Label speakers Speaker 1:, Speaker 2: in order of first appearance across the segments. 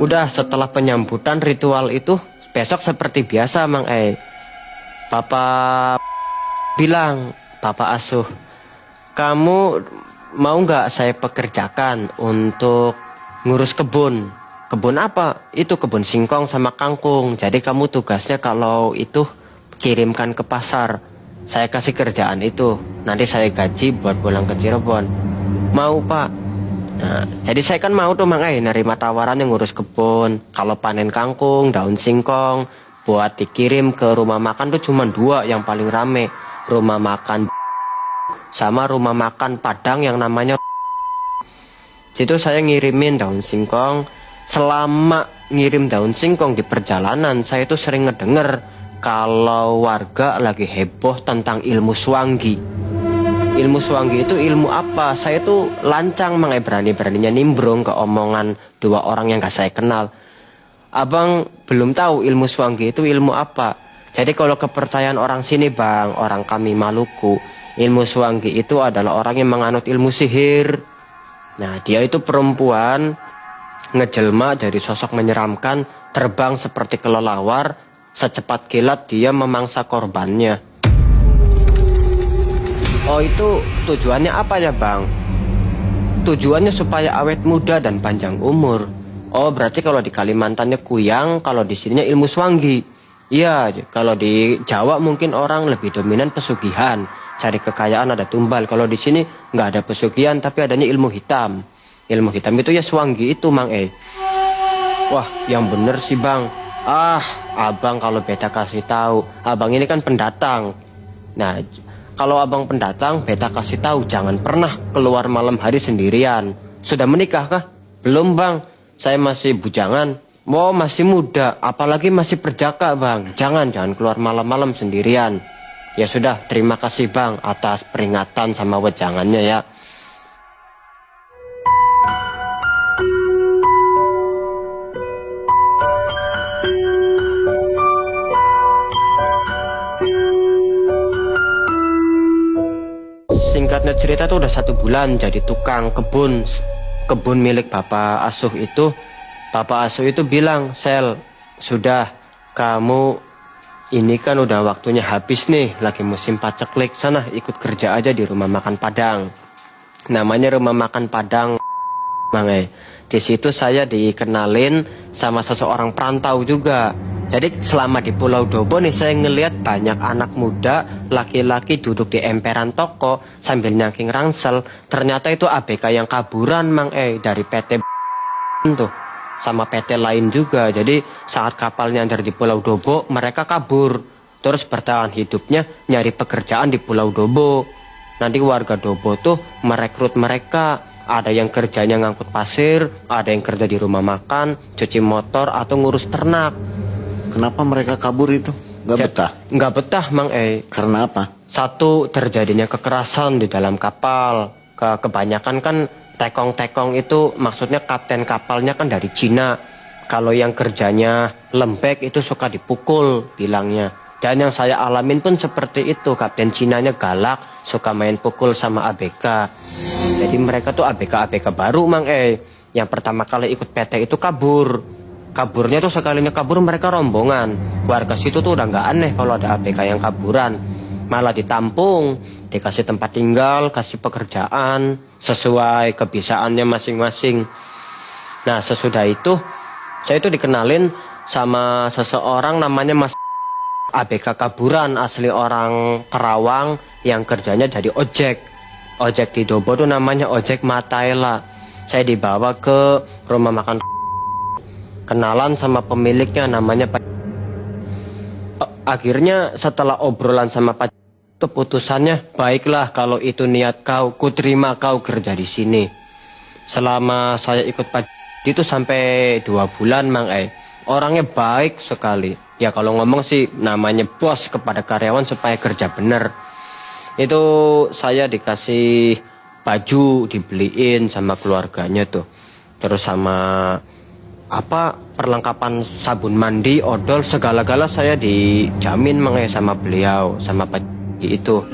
Speaker 1: Udah setelah penyambutan ritual itu, besok seperti biasa Mang Papa bilang, Papa asuh, kamu mau nggak saya pekerjakan untuk ngurus kebun? Kebun apa? Itu kebun singkong sama kangkung. Jadi kamu tugasnya kalau itu kirimkan ke pasar. Saya kasih kerjaan itu. Nanti saya gaji buat pulang ke Cirebon. Mau Pak? Nah, jadi saya kan mau tuh Mang nerima tawaran yang ngurus kebun. Kalau panen kangkung, daun singkong, buat dikirim ke rumah makan tuh cuma dua yang paling rame. Rumah makan sama rumah makan Padang yang namanya. Situ saya ngirimin daun singkong. Selama ngirim daun singkong di perjalanan, saya tuh sering ngedenger kalau warga lagi heboh tentang ilmu Swanggi. Ilmu Swanggi itu ilmu apa? Saya tuh lancang berani-beraninya nimbrung ke omongan dua orang yang gak saya kenal. Abang belum tahu ilmu Swanggi itu ilmu apa? Jadi kalau kepercayaan orang sini Bang, orang kami Maluku, ilmu Swanggi itu adalah orang yang menganut ilmu sihir. Nah dia itu perempuan, ngejelma dari sosok menyeramkan, terbang seperti kelelawar, secepat kilat dia memangsa korbannya. Oh itu tujuannya apa ya Bang? Tujuannya supaya awet muda dan panjang umur. Oh berarti kalau di Kalimantannya kuyang, kalau di sininya ilmu Swanggi. Iya, kalau di Jawa mungkin orang lebih dominan pesugihan, cari kekayaan ada tumbal. Kalau di sini nggak ada pesugihan, tapi adanya ilmu hitam. Ilmu hitam itu ya Swanggi itu Mang Wah, yang bener sih Bang. Abang kalau beta kasih tahu, abang ini kan pendatang. Nah, kalau abang pendatang, beta kasih tahu jangan pernah keluar malam hari sendirian. Sudah menikah kah? Belum Bang. Saya masih bujangan. Mau masih muda, apalagi masih perjaka Bang. Jangan keluar malam-malam sendirian. Ya sudah, terima kasih Bang atas peringatan sama wejangannya ya. Singkatnya cerita tuh udah 1 bulan jadi tukang kebun milik Bapak Asuh itu. Bapak Asuh itu bilang, Sel, sudah kamu ini kan udah waktunya habis nih, lagi musim paceklik, sana ikut kerja aja di rumah makan Padang. Namanya rumah makan Padang, Di situ saya dikenalin sama seseorang perantau juga. Jadi selama di Pulau Dobo nih saya ngelihat banyak anak muda, laki-laki duduk di emperan toko sambil nyangking ransel. Ternyata itu ABK yang kaburan dari PT tuh sama PT lain juga. Jadi saat kapalnya dari Pulau Dobo mereka kabur, terus bertahan hidupnya nyari pekerjaan di Pulau Dobo. Nanti warga Dobo tuh merekrut mereka. Ada yang kerjanya ngangkut pasir, ada yang kerja di rumah makan, cuci motor atau ngurus ternak.
Speaker 2: Kenapa mereka kabur itu? Nggak betah?
Speaker 1: Nggak betah Mang
Speaker 2: Karena apa?
Speaker 1: Satu, terjadinya kekerasan di dalam kapal. Kebanyakan kan tekong-tekong itu maksudnya kapten kapalnya kan dari Cina. Kalau yang kerjanya lembek itu suka dipukul bilangnya. Dan yang saya alamin pun seperti itu. Kapten Cinanya galak, suka main pukul sama ABK. Jadi mereka tuh ABK baru Mang Yang pertama kali ikut PT itu kabur. Kaburnya tuh sekalinya kabur mereka rombongan. Warga situ tuh udah nggak aneh kalau ada ABK yang kaburan. Malah ditampung, dikasih tempat tinggal, kasih pekerjaan sesuai kebiasaannya masing-masing. Nah sesudah itu saya itu dikenalin sama seseorang namanya Mas ABK kaburan, asli orang Kerawang yang kerjanya jadi ojek. Ojek di Dobo tuh namanya ojek Mataela. Saya dibawa ke rumah makan, kenalan sama pemiliknya namanya Pak. Akhirnya setelah obrolan sama Pak, keputusannya baiklah kalau itu niat kau, ku terima kau kerja di sini. Selama saya ikut Pak itu sampai 2 bulan Mang Orangnya baik sekali. Ya kalau ngomong sih namanya bos kepada karyawan supaya kerja bener. Itu saya dikasih baju, dibeliin sama keluarganya tuh. Terus sama perlengkapan sabun mandi, odol, segala-gala saya dijamin sama beliau, sama Pak itu.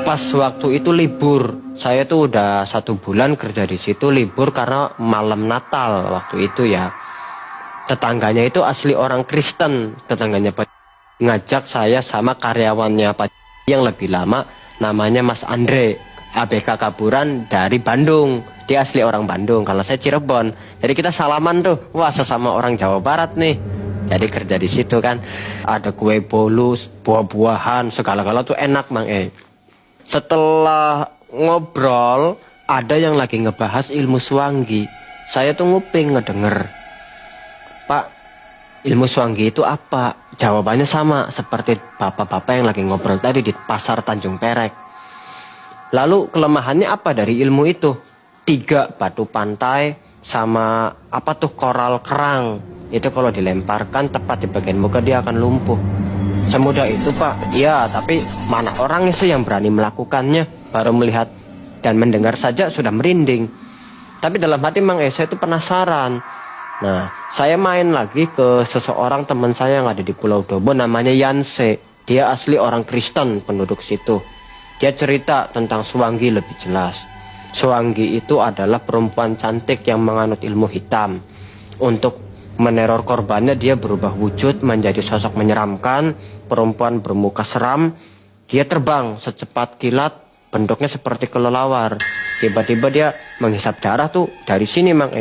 Speaker 1: Pas waktu itu libur, saya tuh udah 1 bulan kerja di situ, libur karena malam Natal waktu itu ya. Tetangganya itu asli orang Kristen, tetangganya Pak ngajak saya sama karyawannya Pak yang lebih lama, namanya Mas Andre, ABK Kaburan dari Bandung. Dia asli orang Bandung, kalau saya Cirebon. Jadi kita salaman tuh, wah sesama orang Jawa Barat nih. Jadi kerja di situ kan, ada kue bolus, buah-buahan, segala-gala tuh enak Mang Setelah ngobrol, ada yang lagi ngebahas ilmu Swanggi. Saya tuh nguping ngedenger. Pak, ilmu Swanggi itu apa? Jawabannya sama seperti bapak-bapak yang lagi ngobrol tadi di pasar Tanjung Perek. Lalu kelemahannya apa dari ilmu itu? 3 batu pantai sama apa tuh koral kerang. Itu kalau dilemparkan tepat di bagian muka dia akan lumpuh. Semudah itu Pak. Ya, tapi mana orang itu yang berani melakukannya? Baru melihat dan mendengar saja sudah merinding. Tapi dalam hati Mang saya itu penasaran. Nah, saya main lagi ke seseorang teman saya yang ada di Pulau Dobo, namanya Yanse. Dia asli orang Kristen penduduk situ. Dia cerita tentang Swanggi lebih jelas. Swanggi itu adalah perempuan cantik yang menganut ilmu hitam. Untuk meneror korbannya dia berubah wujud menjadi sosok menyeramkan, perempuan bermuka seram. Dia terbang secepat kilat, bentuknya seperti kelelawar. Tiba-tiba dia menghisap darah tuh dari sini Mang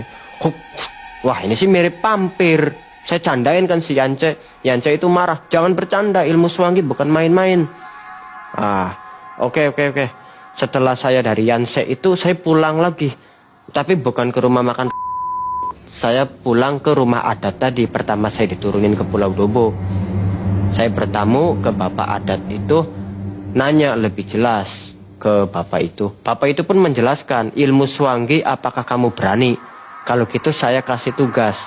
Speaker 1: Wah ini sih mirip pampir. Saya candain kan si Yance. Yance itu marah. Jangan bercanda, ilmu Swanggi bukan main-main. Oke. Setelah saya dari Yance itu saya pulang lagi. Tapi bukan ke rumah makan. Saya pulang ke rumah adat tadi. Pertama saya diturunin ke Pulau Dobo. Saya bertamu ke bapak adat itu. Nanya lebih jelas ke bapak itu. Bapak itu pun menjelaskan, ilmu Swanggi apakah kamu berani? Kalau gitu saya kasih tugas.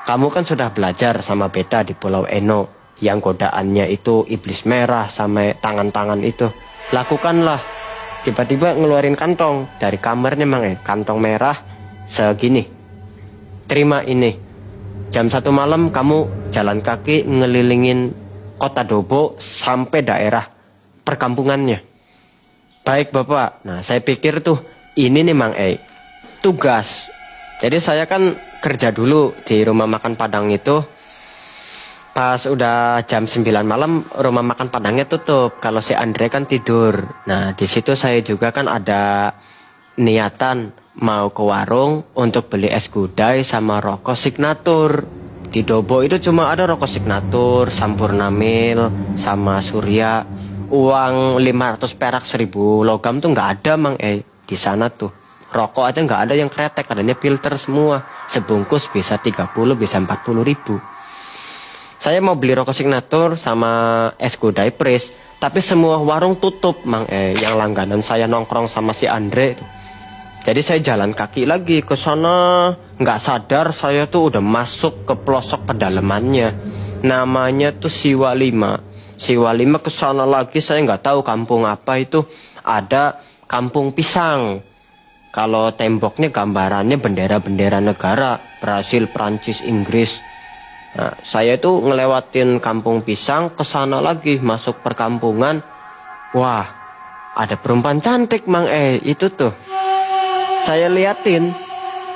Speaker 1: Kamu kan sudah belajar sama beta di Pulau Eno. Yang godaannya itu iblis merah sama tangan-tangan itu. Lakukanlah. Tiba-tiba ngeluarin kantong dari kamarnya Mang kantong merah segini. Terima ini. Jam 1 malam kamu jalan kaki ngelilingin kota Dobo sampai daerah perkampungannya. Baik Bapak. Nah saya pikir tuh ini nih Mang tugas. Jadi saya kan kerja dulu di rumah makan Padang itu. Pas udah jam 9 malam rumah makan Padangnya tutup. Kalau si Andre kan tidur. Nah di situ saya juga kan ada niatan mau ke warung untuk beli es gudai sama rokok signatur. Di Dobo itu cuma ada rokok signatur, Sampurna Mil, sama Surya. Uang 500 perak 1000 logam tuh nggak ada Mang di sana tuh. Rokok aja nggak ada yang kretek, adanya filter semua. Sebungkus bisa 30, bisa 40 ribu. Saya mau beli rokok signatur sama es gudai pres, tapi semua warung tutup Mang yang langganan saya nongkrong sama si Andre. Jadi saya jalan kaki lagi ke sana. Nggak sadar saya tuh udah masuk ke pelosok pedalamannya. Namanya tuh Siwa 5. Siwa 5 ke sana lagi saya nggak tahu kampung apa itu. Ada kampung pisang. Kalau temboknya gambarannya bendera-bendera negara, Brasil, Prancis, Inggris. Nah, saya itu ngelewatin kampung pisang, ke sana lagi masuk perkampungan. Wah, ada perempuan cantik Mang itu tuh. Saya liatin,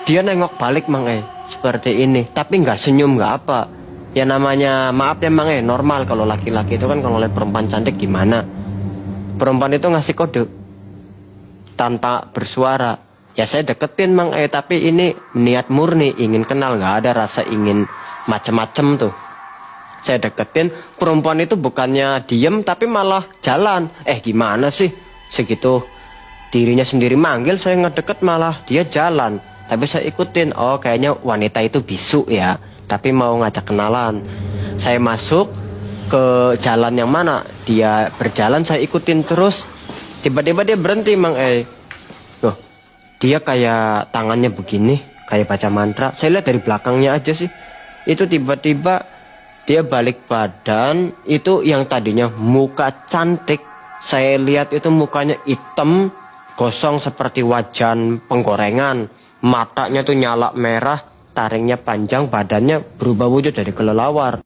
Speaker 1: dia nengok balik Mang seperti ini, tapi nggak senyum nggak apa. Ya namanya maaf ya Mang normal kalau laki-laki itu kan kalau lihat perempuan cantik gimana. Perempuan itu ngasih kode tanpa bersuara. Ya saya deketin Mang tapi ini niat murni ingin kenal, nggak ada rasa ingin macem-macem tuh. Saya deketin, perempuan itu bukannya diem tapi malah jalan. Gimana sih segitu dirinya sendiri manggil, saya ngedeket malah dia jalan. Tapi saya ikutin, oh kayaknya wanita itu bisu ya, tapi mau ngajak kenalan. Saya masuk ke jalan yang mana dia berjalan, saya ikutin terus. Tiba-tiba dia berhenti Mang Loh, dia kayak tangannya begini, kayak baca mantra. Saya lihat dari belakangnya aja sih. Itu tiba-tiba dia balik badan. Itu yang tadinya muka cantik, saya lihat itu mukanya hitam, gosong seperti wajan penggorengan. Matanya tuh nyala merah, taringnya panjang, badannya berubah wujud dari kelelawar.